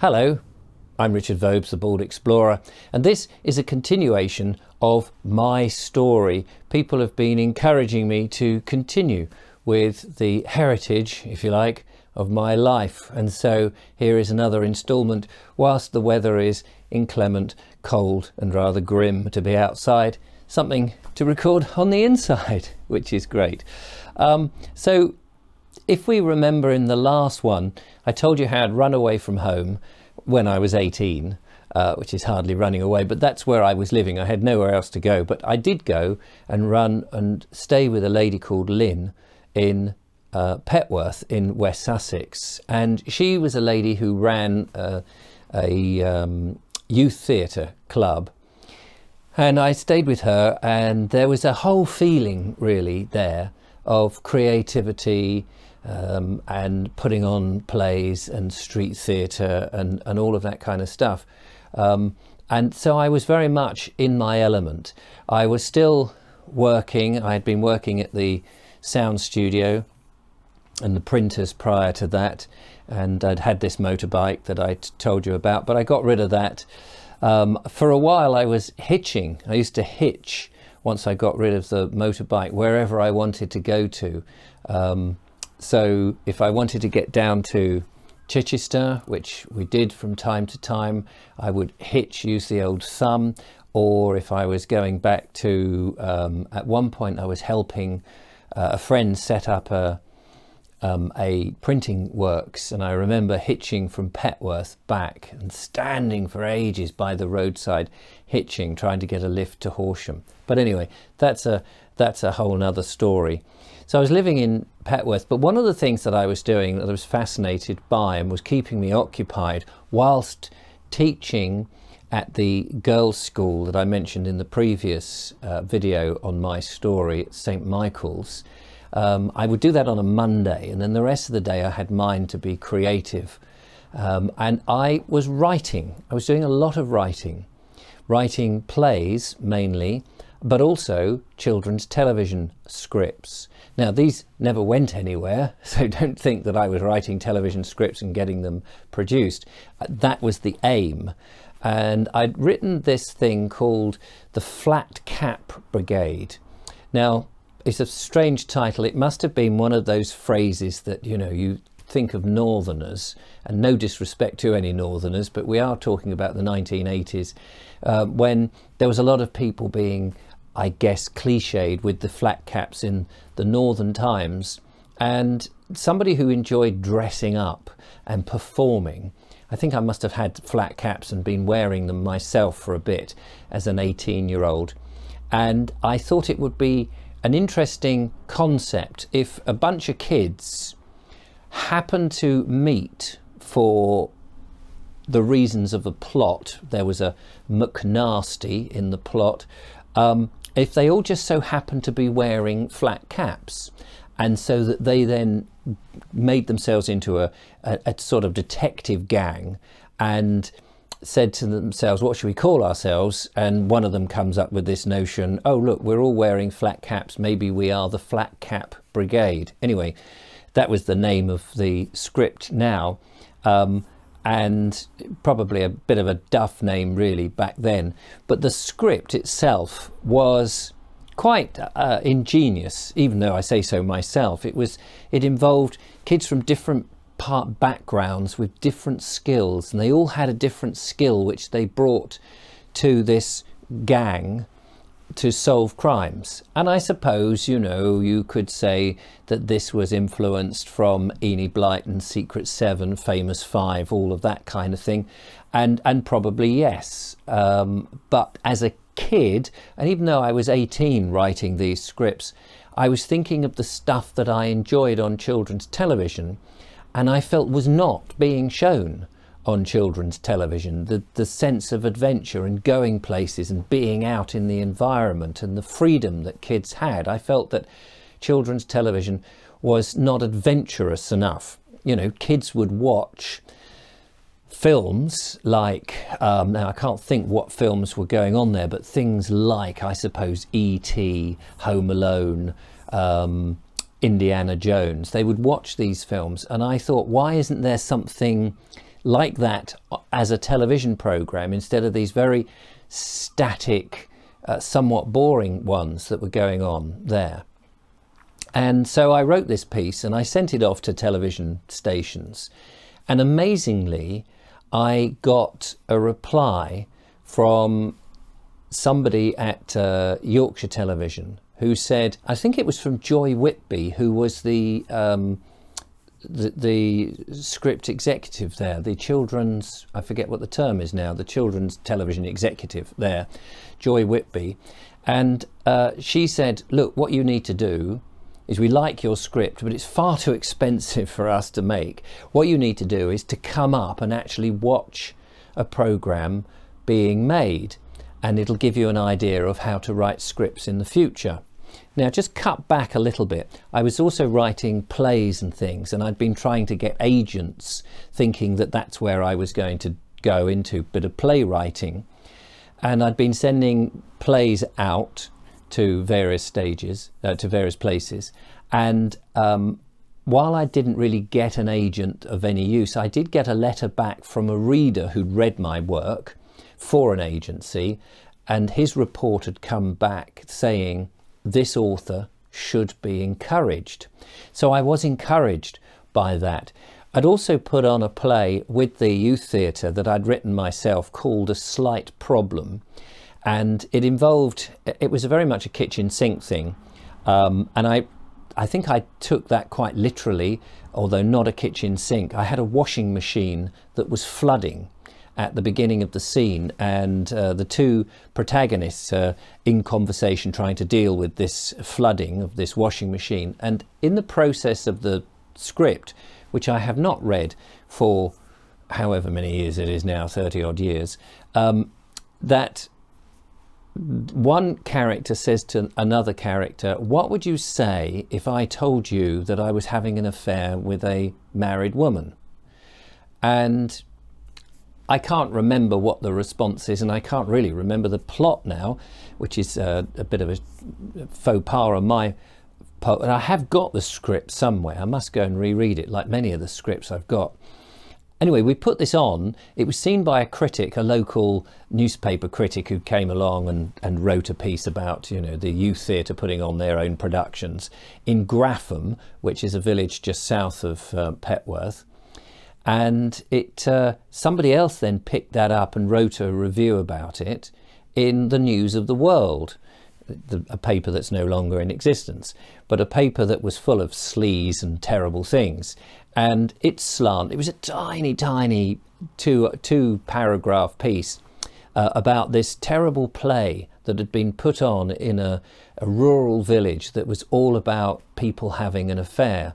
Hello, I'm Richard Vobes, the Bald Explorer, and this is a continuation of my story. People have been encouraging me to continue with the heritage, if you like, of my life, and so here is another instalment whilst the weather is inclement, cold and rather grim to be outside. Something to record on the inside, which is great. So if we remember in the last one, I told you how I'd run away from home when I was 18, which is hardly running away, but that's where I was living. I had nowhere else to go, but I did go and run and stay with a lady called Lynn in Petworth in West Sussex. And she was a lady who ran a youth theatre club. And I stayed with her, and there was a whole feeling really there of creativity and putting on plays and street theatre and all of that kind of stuff. And so I was very much in my element. I was still working. I had been working at the sound studio and the printers prior to that, and I'd had this motorbike that I told you about, but I got rid of that. For a while I was hitching. I used to hitch once I got rid of the motorbike wherever I wanted to go to. So if I wanted to get down to Chichester, which we did from time to time, I would hitch, use the old thumb, or if I was going back to, at one point I was helping a friend set up a printing works, and I remember hitching from Petworth back and standing for ages by the roadside hitching, trying to get a lift to Horsham. But anyway, that's a whole nother story. So I was living in Petworth, but one of the things that I was doing that I was fascinated by and was keeping me occupied whilst teaching at the girls' school that I mentioned in the previous video on my story at St. Michael's. I would do that on a Monday, and then the rest of the day I had mine to be creative. And I was writing. I was doing a lot of writing plays mainly, but also children's television scripts. Now these never went anywhere, so don't think that I was writing television scripts and getting them produced. That was the aim. And I'd written this thing called the Flat Cap Brigade. Now, it's a strange title. It must have been one of those phrases that, you know, you think of northerners, and no disrespect to any northerners, but we are talking about the 1980s, when there was a lot of people being, I guess, cliched with the flat caps in the northern times, and somebody who enjoyed dressing up and performing. I think I must have had flat caps and been wearing them myself for a bit as an 18-year-old, and I thought it would be an interesting concept if a bunch of kids happened to meet for the reasons of a plot. There was a McNasty in the plot. If they all just so happened to be wearing flat caps, and so that they then made themselves into a sort of detective gang and said to themselves, what should we call ourselves? And one of them comes up with this notion, oh look, we're all wearing flat caps, maybe we are the Flat Cap Brigade. Anyway, that was the name of the script now, and probably a bit of a duff name really back then, but the script itself was quite ingenious, even though I say so myself. It involved kids from different backgrounds with different skills, and they all had a different skill which they brought to this gang to solve crimes. And I suppose, you know, you could say that this was influenced from Enid Blyton, Secret Seven, Famous Five, all of that kind of thing, and probably yes. But as a kid, and even though I was 18 writing these scripts, I was thinking of the stuff that I enjoyed on children's television, and I felt was not being shown on children's television. The sense of adventure and going places and being out in the environment and the freedom that kids had. I felt that children's television was not adventurous enough. You know, kids would watch films like, now I can't think what films were going on there, but things like, I suppose, E.T., Home Alone, Indiana Jones. They would watch these films, and I thought, why isn't there something like that as a television program instead of these very static, somewhat boring ones that were going on there. And so I wrote this piece and I sent it off to television stations, and amazingly I got a reply from somebody at Yorkshire Television who said, I think it was from Joy Whitby, who was the script executive there, the children's, I forget what the term is now, the children's television executive there, Joy Whitby. And she said, look, what you need to do is, we like your script, but it's far too expensive for us to make. What you need to do is to come up and actually watch a program being made, and it'll give you an idea of how to write scripts in the future. Now, just cut back a little bit. I was also writing plays and things, and I'd been trying to get agents, thinking that that's where I was going to go into a bit of playwriting. And I'd been sending plays out to various stages, to various places. And while I didn't really get an agent of any use, I did get a letter back from a reader who'd read my work for an agency, and his report had come back saying, this author should be encouraged. So I was encouraged by that. I'd also put on a play with the youth theatre that I'd written myself called A Slight Problem, and it involved, it was very much a kitchen sink thing, and I think I took that quite literally, although not a kitchen sink. I had a washing machine that was flooding at the beginning of the scene, and the two protagonists are in conversation trying to deal with this flooding of this washing machine. And in the process of the script, which I have not read for however many years it is now, 30 odd years, that one character says to another character, what would you say if I told you that I was having an affair with a married woman? And I can't remember what the response is, and I can't really remember the plot now, which is a bit of a faux pas on my part. And I have got the script somewhere. I must go and reread it, like many of the scripts I've got. Anyway, we put this on. It was seen by a critic, a local newspaper critic, who came along and wrote a piece about, you know, the youth theatre putting on their own productions in Graffham, which is a village just south of Petworth. And somebody else then picked that up and wrote a review about it in the News of the World, a paper that's no longer in existence, but a paper that was full of sleaze and terrible things. And it was a tiny, tiny two paragraph piece about this terrible play that had been put on in a rural village that was all about people having an affair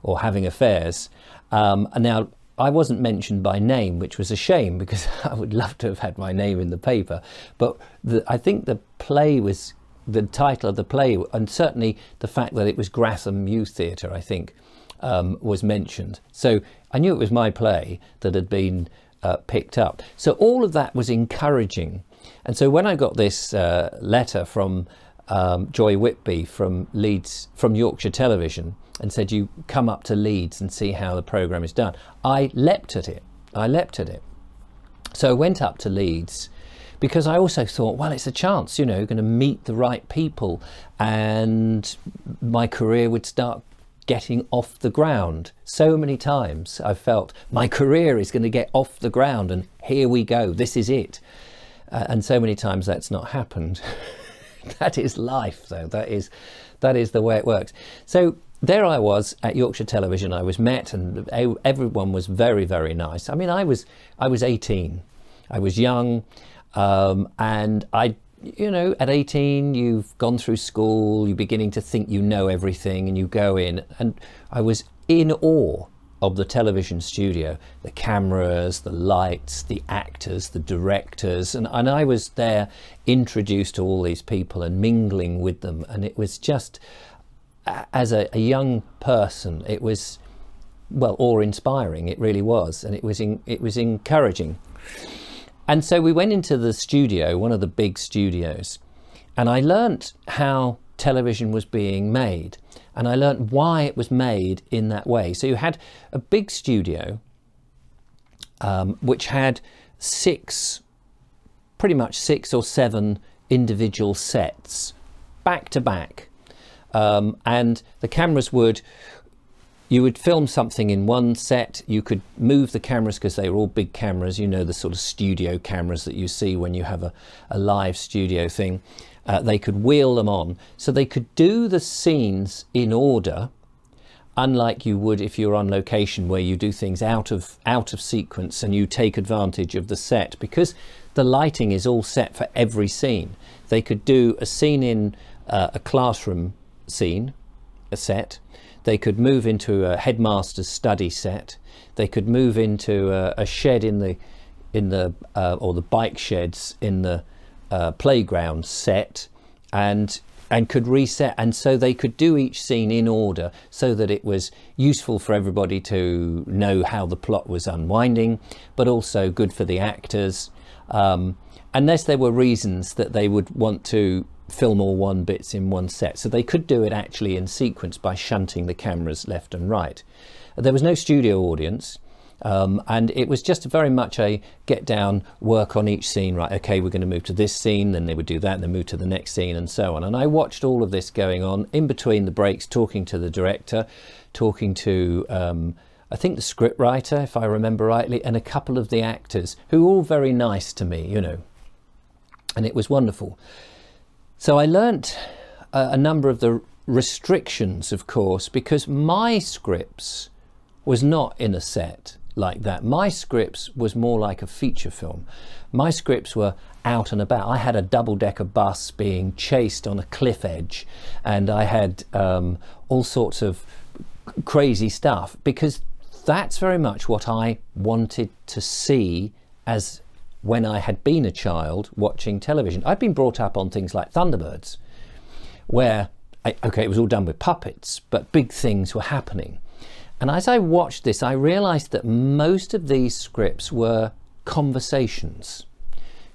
or having affairs. And now, I wasn't mentioned by name, which was a shame, because I would love to have had my name in the paper. But I think the title of the play, and certainly the fact that it was Graffham Youth Theatre, I think, was mentioned. So I knew it was my play that had been picked up. So all of that was encouraging. And so when I got this letter from Joy Whitby from Yorkshire Television, and said, you come up to Leeds and see how the programme is done, I leapt at it. So I went up to Leeds, because I also thought, well, it's a chance, you know, going to meet the right people, and my career would start getting off the ground. So many times I felt my career is going to get off the ground, and here we go, this is it. And so many times that's not happened. That is life, though. That is the way it works. So there I was at Yorkshire Television. I was met, and everyone was very, very nice. I mean, I was 18. I was young, and you know, at 18, you've gone through school, you're beginning to think you know everything, and you go in, and I was in awe of the television studio, the cameras, the lights, the actors, the directors, and I was there introduced to all these people and mingling with them, and it was just, as a young person, it was, well, awe-inspiring. It really was, and it was encouraging. And so we went into the studio, one of the big studios, and I learnt how television was being made, and I learnt why it was made in that way. So you had a big studio, which had pretty much six or seven individual sets back to back. And the cameras you would film something in one set, you could move the cameras because they were all big cameras, you know, the sort of studio cameras that you see when you have a live studio thing. They could wheel them on, so they could do the scenes in order, unlike you would if you're on location where you do things out of sequence and you take advantage of the set, because the lighting is all set for every scene. They could do a scene in a classroom scene, a set. They could move into a headmaster's study set. They could move into a shed in the or the bike sheds in the playground set, and could reset. And so they could do each scene in order so that it was useful for everybody to know how the plot was unwinding, but also good for the actors, unless there were reasons that they would want to film all one bits in one set. So they could do it actually in sequence by shunting the cameras left and right. There was no studio audience, and it was just very much a get down, work on each scene. Right, okay, we're going to move to this scene, then they would do that, and then move to the next scene, and so on. And I watched all of this going on in between the breaks, talking to the director, talking to I think the script writer, if I remember rightly, and a couple of the actors, who were all very nice to me, you know, and it was wonderful. So I learnt a number of the restrictions, of course, because my scripts was not in a set like that. My scripts was more like a feature film. My scripts were out and about. I had a double-decker bus being chased on a cliff edge, and I had all sorts of crazy stuff, because that's very much what I wanted to see as when I had been a child watching television. I'd been brought up on things like Thunderbirds, where, okay, it was all done with puppets, but big things were happening. And as I watched this, I realized that most of these scripts were conversations.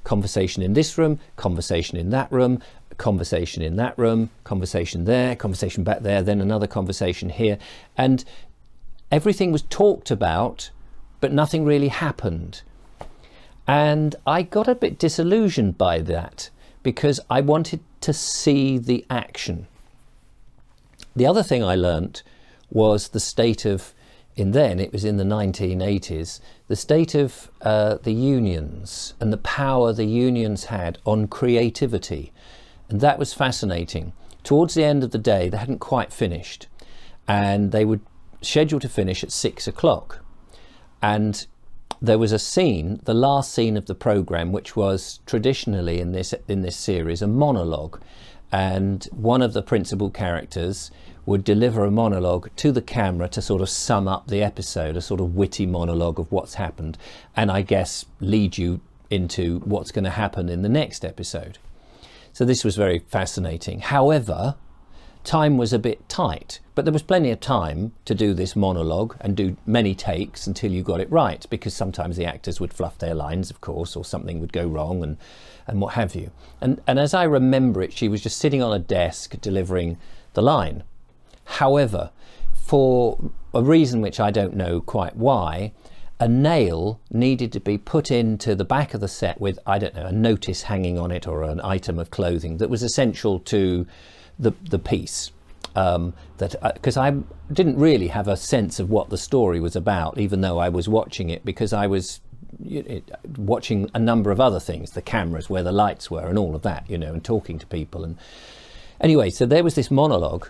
Conversation in this room, conversation in that room, conversation in that room, conversation there, conversation back there, then another conversation here. And everything was talked about, but nothing really happened. And I got a bit disillusioned by that, because I wanted to see the action. The other thing I learnt was the state of, it was in the 1980s, the state of the unions and the power the unions had on creativity. And that was fascinating. Towards the end of the day, they hadn't quite finished, and they would schedule to finish at 6 o'clock. And there was a scene, the last scene of the programme, which was traditionally in this series a monologue, and one of the principal characters would deliver a monologue to the camera to sort of sum up the episode, a sort of witty monologue of what's happened, and I guess lead you into what's going to happen in the next episode. So this was very fascinating. However, time was a bit tight, but there was plenty of time to do this monologue and do many takes until you got it right, because sometimes the actors would fluff their lines, of course, or something would go wrong and what have you. And as I remember it, she was just sitting on a desk delivering the line. However, for a reason which I don't know quite why, a nail needed to be put into the back of the set with, I don't know, a notice hanging on it or an item of clothing that was essential to the piece, because I didn't really have a sense of what the story was about, even though I was watching it, because I was watching a number of other things, the cameras, where the lights were and all of that, you know, and talking to people. And anyway, so there was this monologue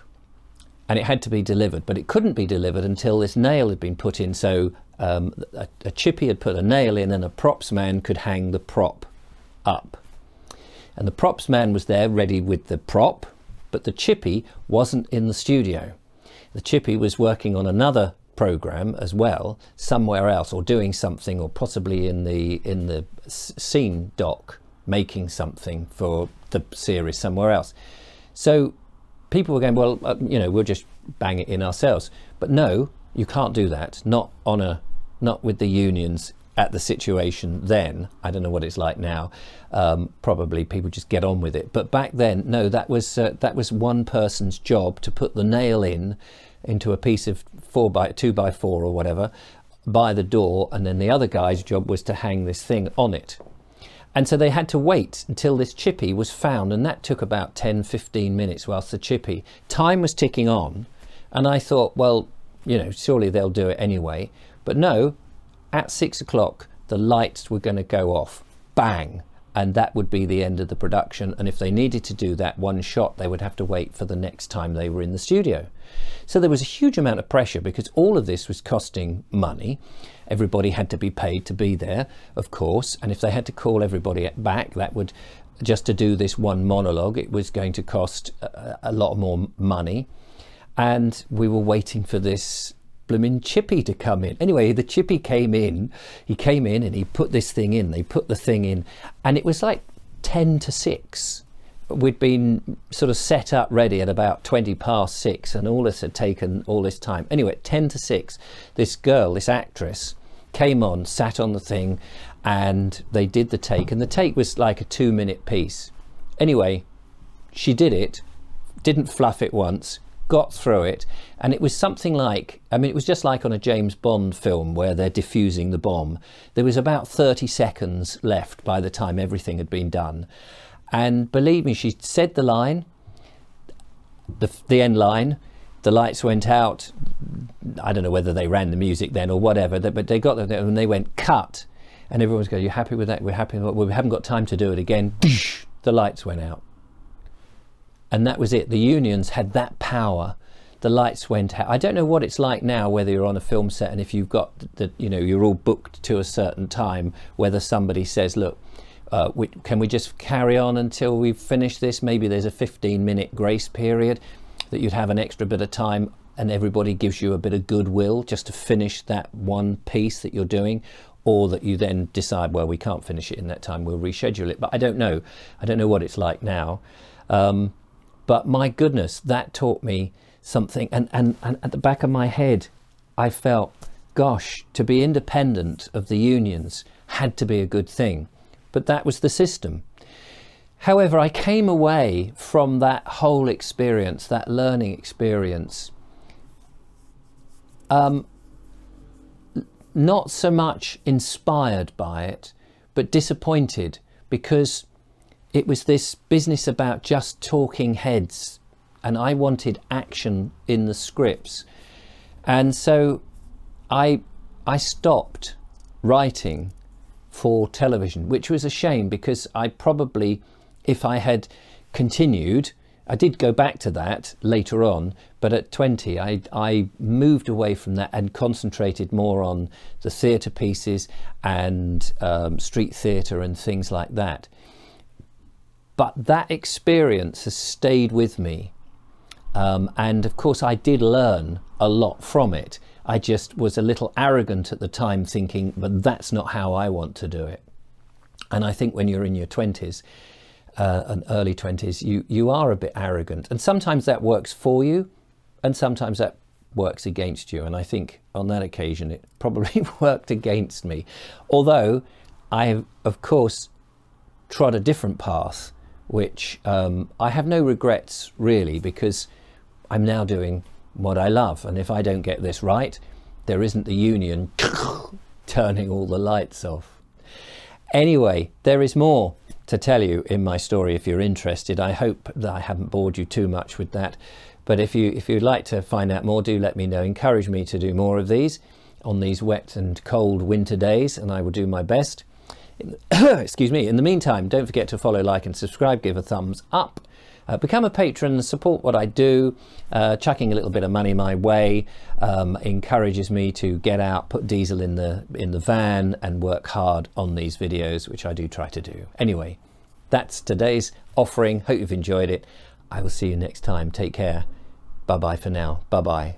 and it had to be delivered, but it couldn't be delivered until this nail had been put in. So a chippy had put a nail in, and a props man could hang the prop up, and the props man was there ready with the prop, but the chippy wasn't in the studio. The chippy was working on another program as well, somewhere else, or doing something, or possibly in the scene dock, making something for the series somewhere else. So people were going, well, you know, we'll just bang it in ourselves. But no, you can't do that. Not with the unions at the situation then. I don't know what it's like now. Probably people just get on with it. But back then, no, that was one person's job to put the nail into a piece of 2x4 or whatever by the door, and then the other guy's job was to hang this thing on it. And so they had to wait until this chippy was found, and that took about 10-15 minutes whilst the chippy, time was ticking on, and I thought, well, you know, surely they'll do it anyway. But no, at 6 o'clock the lights were going to go off, bang, and that would be the end of the production. And if they needed to do that one shot, they would have to wait for the next time they were in the studio. So there was a huge amount of pressure, because all of this was costing money. Everybody had to be paid to be there, of course, and if they had to call everybody back, that would, just to do this one monologue, it was going to cost a lot more money. And we were waiting for this blooming chippy to come in. Anyway, the chippy came in, and he put this thing in, they put the thing in, and it was like 10 to 6. We'd been sort of set up ready at about 20 past 6, and all this had taken all this time. Anyway, at 10 to 6, this girl, this actress, came on, sat on the thing, and they did the take, and the take was like a 2-minute piece. Anyway, she did it, didn't fluff it once, got through it, and it was something like, I mean, it was just like on a James Bond film where they're defusing the bomb. There was about 30 seconds left by the time everything had been done. And believe me, she said the line, the end line, the lights went out. I don't know whether they ran the music then or whatever, but they got there and they went cut. And everyone's going, "You happy with that? We're happy. Well, we haven't got time to do it again." The lights went out. And that was it. The unions had that power. The lights went out. I don't know what it's like now, whether you're on a film set and if you've got the, you know, you're all booked to a certain time, whether somebody says, "Look, can we just carry on until we've finished this?" Maybe there's a 15-minute grace period that you'd have an extra bit of time, and everybody gives you a bit of goodwill just to finish that one piece that you're doing, or that you then decide, well, we can't finish it in that time, we'll reschedule it. But I don't know what it's like now. But my goodness, that taught me something, and at the back of my head I felt, gosh, to be independent of the unions had to be a good thing. But that was the system. However, I came away from that whole experience, that learning experience, not so much inspired by it, but disappointed, because it was this business about just talking heads, and I wanted action in the scripts. And so I stopped writing for television, which was a shame, because I probably, if I had continued, I did go back to that later on, but at 20 I moved away from that and concentrated more on the theatre pieces and street theatre and things like that. But that experience has stayed with me, and of course I did learn a lot from it. I just was a little arrogant at the time, thinking, but that's not how I want to do it. And I think when you're in your 20s and early 20s, you are a bit arrogant, and sometimes that works for you and sometimes that works against you. And I think on that occasion it probably worked against me, although I have, of course, trod a different path, which I have no regrets really, because I'm now doing what I love, and if I don't get this right, there isn't the union turning all the lights off. Anyway, there is more to tell you in my story if you're interested. I hope that I haven't bored you too much with that, but if you'd like to find out more, do let me know. Encourage me to do more of these on these wet and cold winter days, and I will do my best. Excuse me. In the meantime, don't forget to follow, like and subscribe, give a thumbs up. Become a patron, support what I do. Chucking a little bit of money my way encourages me to get out, put diesel in the van and work hard on these videos, which I do try to do. Anyway, that's today's offering. Hope you've enjoyed it. I will see you next time. Take care. Bye bye for now. Bye bye.